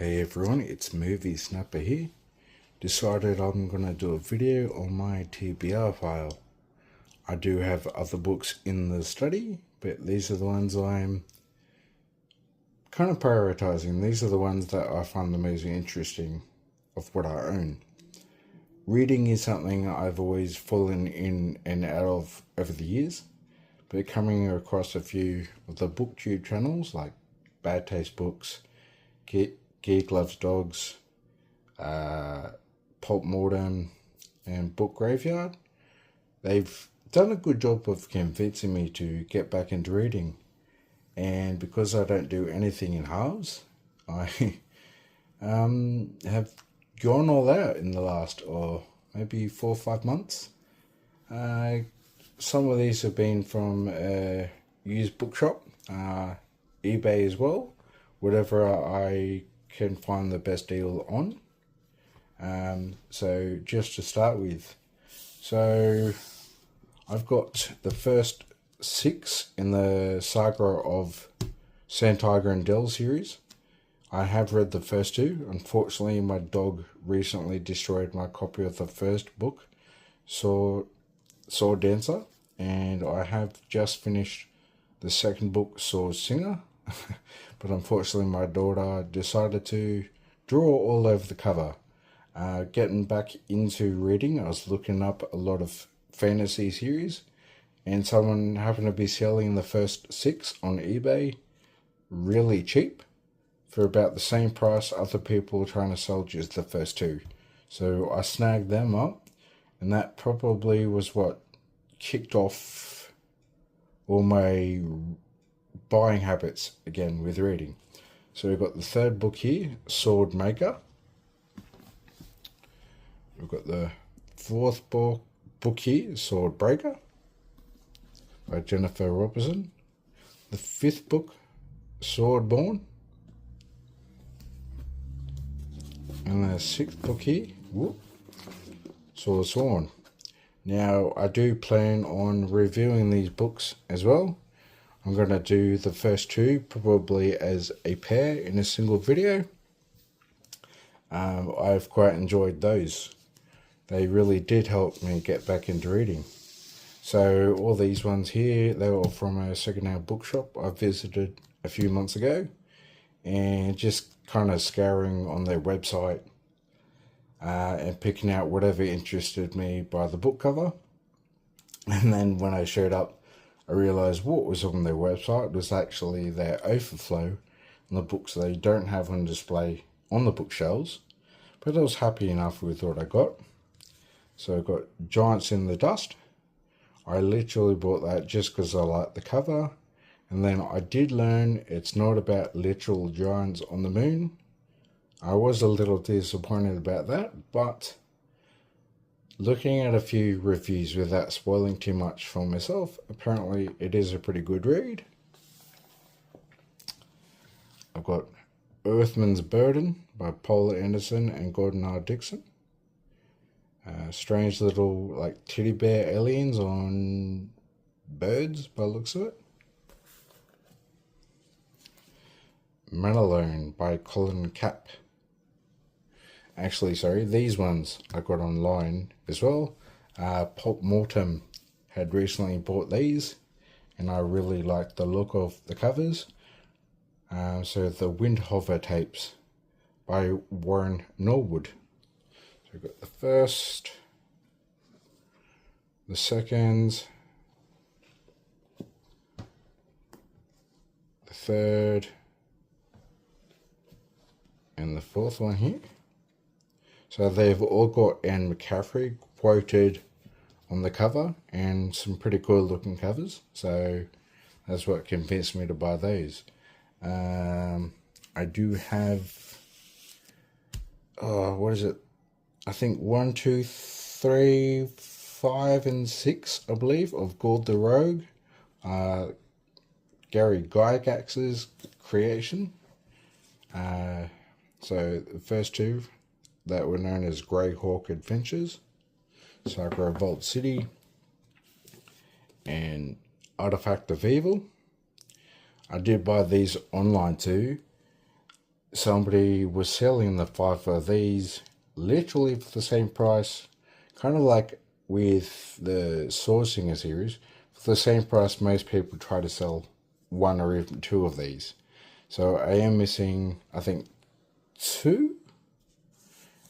Hey everyone, it's Movie Snapper here. Decided I'm gonna do a video on my TBR pile. I do have other books in the study, but these are the ones I'm kind of prioritizing. These are the ones that I find the most interesting of what I own. Reading is something I've always fallen in and out of over the years, but coming across a few of the booktube channels like Bad Taste Books, Geek Loves Dogs, Pulp Mortem, and Book Graveyard, they've done a good job of convincing me to get back into reading. And because I don't do anything in halves, I have gone all out in the last, or maybe 4 or 5 months. Some of these have been from a used bookshop, eBay as well, whatever I can find the best deal on. So just to start with, so I've got the first 6 in the saga of Sand Tiger and Dell series. I have read the first 2. Unfortunately, my dog recently destroyed my copy of the first book, Sword Dancer, and I have just finished the second book, Sword Singer. But unfortunately my daughter decided to draw all over the cover. Getting back into reading, I was looking up a lot of fantasy series, and someone happened to be selling the first 6 on eBay really cheap for about the same price other people were trying to sell just the first 2. So I snagged them up, and that probably was what kicked off all my buying habits again with reading. So we've got the third book here, Sword Maker. We've got the fourth book here, Sword Breaker by Jennifer Robertson. The 5th book, Swordborn. And the 6th book here, Sword Sworn. Now I do plan on reviewing these books as well. I'm going to do the first 2 probably as a pair in a single video. I've quite enjoyed those. They really did help me get back into reading. So all these ones here, they were from a second-hand bookshop I visited a few months ago, and just kind of scouring on their website and picking out whatever interested me by the book cover. And then when I showed up, I realised what was on their website was actually their overflow and the books they don't have on display on the bookshelves. But I was happy enough with what I got. So I got Giants in the Dust. I literally bought that just because I liked the cover. And then I did learn it's not about literal giants on the moon. I was a little disappointed about that, but looking at a few reviews without spoiling too much for myself, apparently it is a pretty good read. I've got Earthman's Burden by Paula Anderson and Gordon R. Dixon. Strange little like teddy bear aliens on birds by the looks of it. Man Alone by Colin Capp. Actually, sorry, these ones I got online as well. Pulp Mortem had recently bought these, and I really liked the look of the covers. So the Windhover tapes by Warren Norwood. So we've got the first, the second, the third, and the 4th one here. So they've all got Anne McCaffrey quoted on the cover and some pretty cool looking covers. So that's what convinced me to buy those. I do have, what is it? I think 1, 2, 3, 5, and 6, I believe, of Gord the Rogue. Gary Gygax's creation. So the first 2 that were known as Greyhawk Adventures, Saga of Vault City, and Artifact of Evil. I did buy these online too. somebody was selling the 5 of these literally for the same price, kind of like with the Sourcinger series, for the same price most people try to sell 1 or even 2 of these. So I am missing, I think, 2,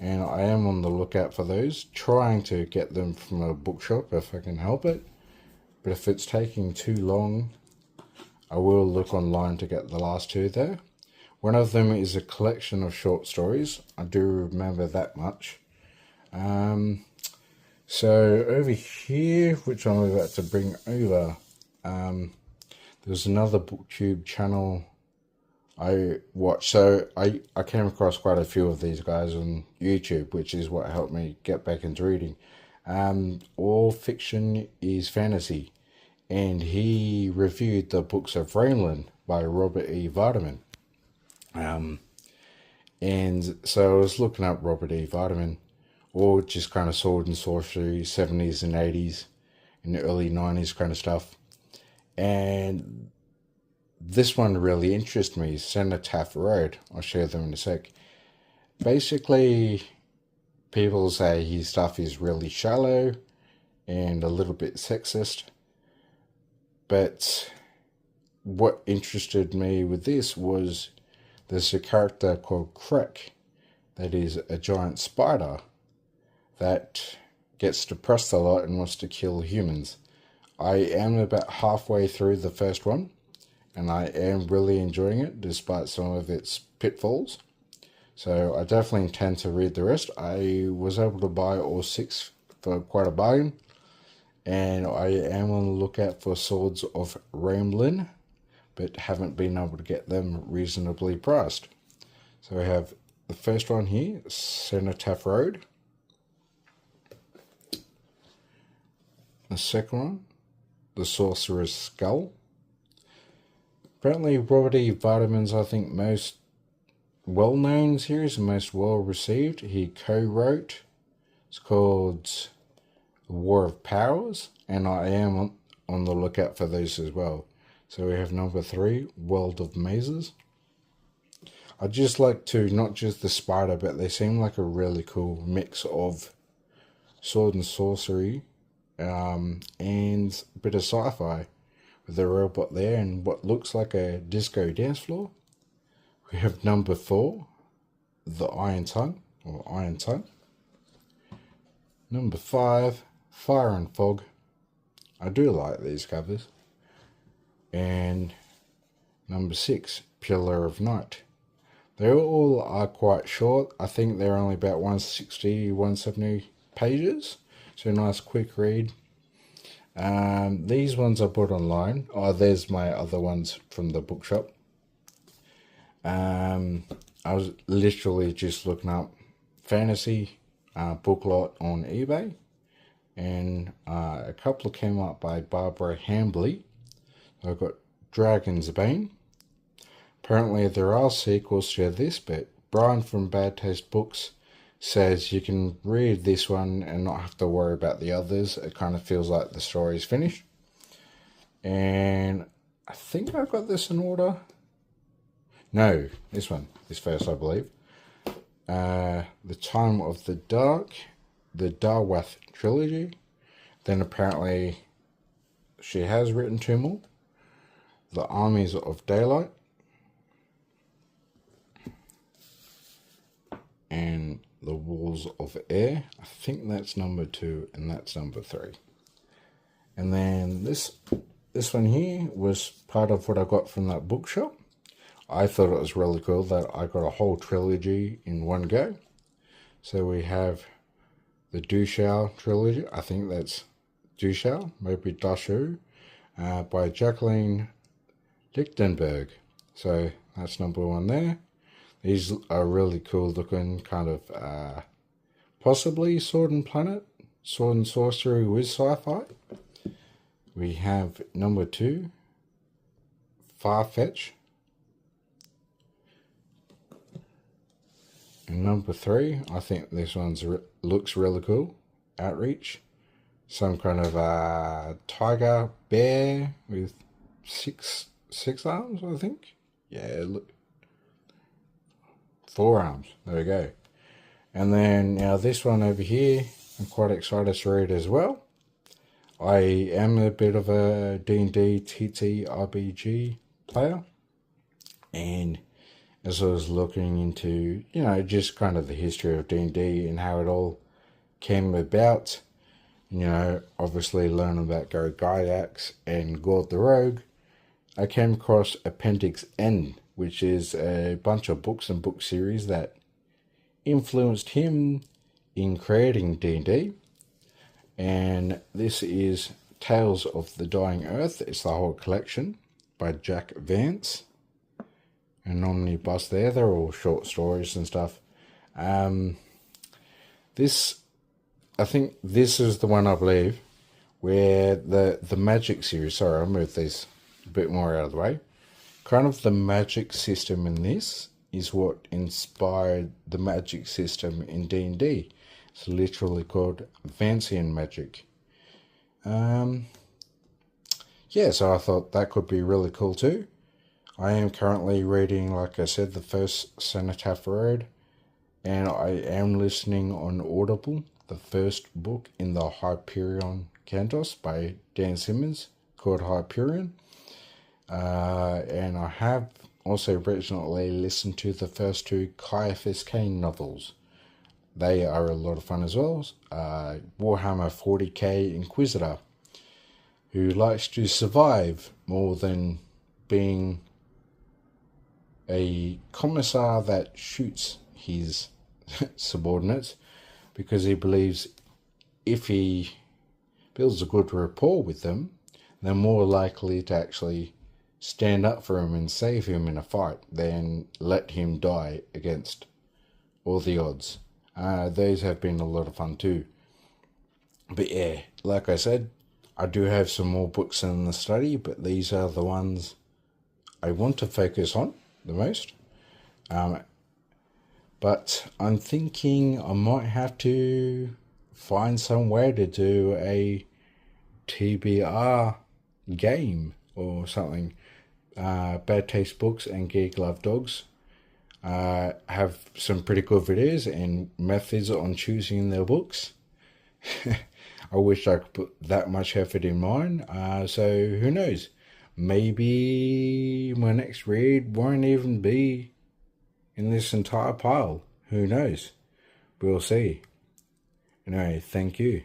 and I am on the lookout for those, trying to get them from a bookshop if I can help it. But if it's taking too long, I will look online to get the last 2 there. One of them is a collection of short stories. I do remember that much. So over here, which I'm about to bring over, there's another booktube channel I watch. So I came across quite a few of these guys on YouTube, which is what helped me get back into reading. All Fiction is Fantasy, and he reviewed the books of Raymond by Robert E. Vardaman. And so I was looking up Robert E. Vardaman, or just kind of sword and sorcery, 70s and 80s, and the early 90s kind of stuff. And this one really interests me, Cenotaph Road. I'll share them in a sec. Basically, people say his stuff is really shallow and a little bit sexist. But what interested me with this was there's a character called Crack that is a giant spider that gets depressed a lot and wants to kill humans. I am about halfway through the first one, and I am really enjoying it despite some of its pitfalls. So I definitely intend to read the rest. I was able to buy all 6 for quite a bargain, and I am on the lookout for Swords of Ramelin, but haven't been able to get them reasonably priced. So we have the first one here, Cenotaph Road. The second one, The Sorcerer's Skull. Apparently Robert E. Vardaman's, I think, most well-known series and most well-received. He co-wrote. It's called War of Powers, and I am on the lookout for those as well. So we have number 3, World of Mazes. I just like to, not just the spider, but they seem like a really cool mix of sword and sorcery and a bit of sci-fi, with a robot there and what looks like a disco dance floor. We have number 4, The Iron Tongue, or Iron Tongue. Number 5, Fire and Fog. I do like these covers. And number 6, Pillar of Night. They all are quite short. I think they're only about 160, 170 pages. So a nice quick read. These ones I bought online. Oh, there's my other ones from the bookshop. I was literally just looking up fantasy book lot on eBay. And a couple came up by Barbara Hambly. I've got Dragon's Bane. Apparently there are sequels to this, but Brian from Bad Taste Books says you can read this one and not have to worry about the others. It kind of feels like the story's finished. And I think I got this in order. No, this one is first, I believe. The Time of the Dark, the Darwath trilogy. Then apparently she has written 2 more. The Armies of Daylight, and The Walls of Air. I think that's number 2 and that's number 3. And then this one here was part of what I got from that bookshop. I thought it was really cool that I got a whole trilogy in one go. So we have the Dushao trilogy. I think that's Dushao, maybe Dashu, by Jacqueline Lichtenberg. So that's number 1 there. These are really cool looking, kind of possibly Sword and Planet, Sword and Sorcery with sci-fi. We have number 2, Far-Fetch. And number 3, I think this one looks really cool, Outreach. Some kind of tiger bear with six arms, I think. Yeah, look. Forearms. There we go. And then now this one over here, I'm quite excited to read as well. I am a bit of a D&D TTRPG player. And as I was looking into, just kind of the history of D&D and how it all came about, obviously learning about Gary Gygax and Gord the Rogue, I came across Appendix N, which is a bunch of books and book series that influenced him in creating D&D. And this is Tales of the Dying Earth. It's the whole collection by Jack Vance. An omnibus there. They're all short stories and stuff. I think this is the one, I believe, where the magic series, sorry, I'll move this a bit more out of the way. Kind of the magic system in this is what inspired the magic system in D&D. It's literally called Vancian magic. So I thought that could be really cool too. I am currently reading, like I said, the first Cenotaph Road, and I am listening on Audible, the first book in the Hyperion Cantos by Dan Simmons, called Hyperion. And I have also recently listened to the first two Caiaphas Cain novels. They are a lot of fun as well. Warhammer 40k Inquisitor, who likes to survive more than being a commissar that shoots his subordinates, because he believes if he builds a good rapport with them, they're more likely to actually stand up for him and save him in a fight than let him die against all the odds. Those have been a lot of fun too. But yeah, like I said, I do have some more books in the study, but these are the ones I want to focus on the most. But I'm thinking I might have to find some way to do a TBR game or something. Bad Taste Books and Geek Love Dogs have some pretty good videos and methods on choosing their books. I wish I could put that much effort in mine. So who knows? Maybe my next read won't even be in this entire pile. Who knows? We'll see. Anyway, thank you.